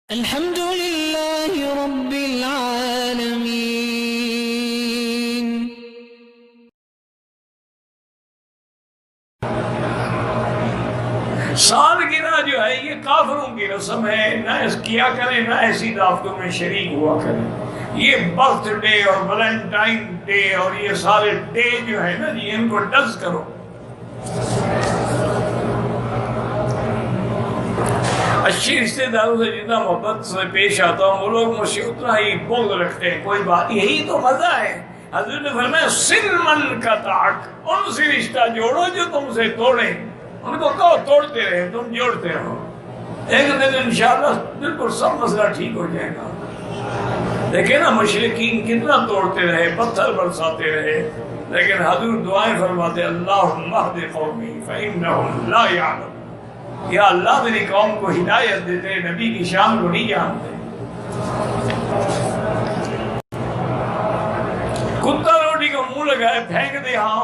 الحمد لله رب العالمين. سالگرہ جو ہے یہ کافروں کی رسم ہے، نہ اس کیا کریں، نہ ایسی دعوتوں میں شریک ہوا کریں. یہ برتھ ڈے اور ویلنٹائن ڈے اور یہ سارے ڈے جو ہے نا جی، ان کو ڈز کرو. اچھی رشتے داروں سے جتنا محبت سے پیش آتا ہوں وہ لوگ مجھ سے اتنا ہی بغض رکھتے ہیں. کوئی بات، یہی تو مزہ ہے. حضرت نے فرمایا سلمن کا تعاق، ان سے رشتہ جوڑو جو تم سے توڑیں. ان کو کہو توڑتے رہے، تم جوڑتے رہو. ایک دن انشاءاللہ بالکل سب مسئلہ ٹھیک ہو جائے گا. دیکھیں نا مشرکین کتنا توڑتے رہے، پتھر برساتے رہے، لیکن حضور دعائیں فرماتے اللہم اہد قومی فإنہم لا یعلمون. یا اللہ میری قوم کو ہدایت دیتے، نبی کی شان کو نہیں جانتے. کتا روٹی کو منہ لگائے پھینک دے، ہاں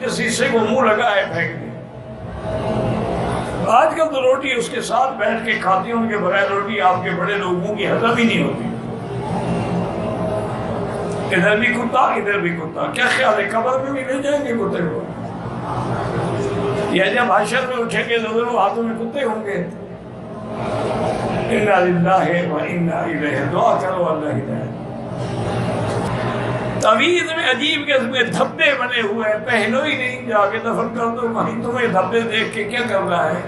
جس حصے کو منہ لگائے پھینک دے. آج کل تو روٹی اس کے ساتھ بیٹھ کے کھاتی ہوں، ان کے بغیر روٹی آپ کے بڑے لوگوں کی ہضم ہی نہیں ہوتی. ادھر بھی کتا ادھر بھی کتا. کیا خیال ہے قبر میں بھی لے جائیں گے کتے کو؟ یا جب حشر میں اٹھیں گے تو دونوں ہاتھوں میں کتے ہوں گے؟ انا للہ و انا الیہ. دعا کرو اللہ ہدایت. تعویذ میں عجیب قسم کے دھبے بنے ہوئے ہیں، پہلو ہی نہیں، جا کے دفن کر دو کہیں. تمہیں دھبے دیکھ کے کیا کر رہا ہے؟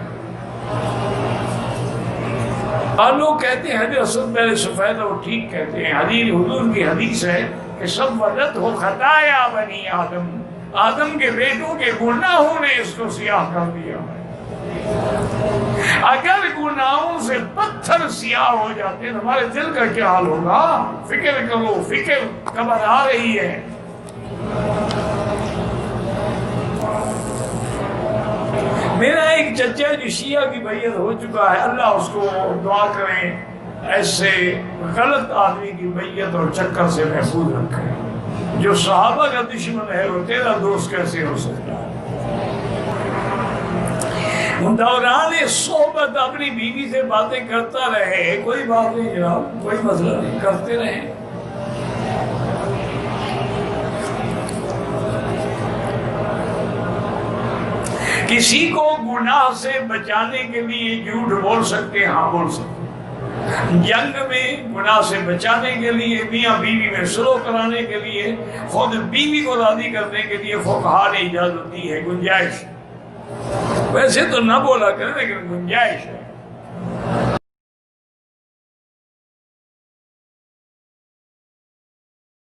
اور لوگ کہتے ہیں حضرت اسود پہلے سفید، وہ ٹھیک کہتے ہیں. حضور کی حدیث ہے کہ سب وجد ہو خطایا بنی آدم، آدم کے بیٹوں کے گناہوں نے اس کو سیاہ کر دیا. اگر گناہوں سے پتھر سیاہ ہو جاتے ہیں ہمارے دل کا کیا حال ہوگا؟ فکر کرو، فکر قبر آ رہی ہے. میرا ایک چچا جو شیعہ کی بیعت ہو چکا ہے، اللہ اس کو دعا کریں ایسے غلط آدمی کی بیعت اور چکر سے محفوظ رکھیں. جو صحابہ کا دشمن ہے وہ تیرا دوست کیسے ہو سکتا ہے؟ دوران صحبت اپنی بیوی سے باتیں کرتا رہے، کوئی بات نہیں جناب، کوئی مسئلہ نہیں، کرتے رہے. کسی کو گناہ سے بچانے کے لیے جھوٹ بول سکتے ہیں؟ ہاں بول سکتے. جنگ میں گناہ سے بچانے کے لیے، میاں بیوی میں سلو کرانے کے لیے، خود بیوی کو راضی کرنے کے لیے فقہا نے اجازت دی ہے، گنجائش. ویسے تو نہ بولا کرے لیکن گنجائش ہے.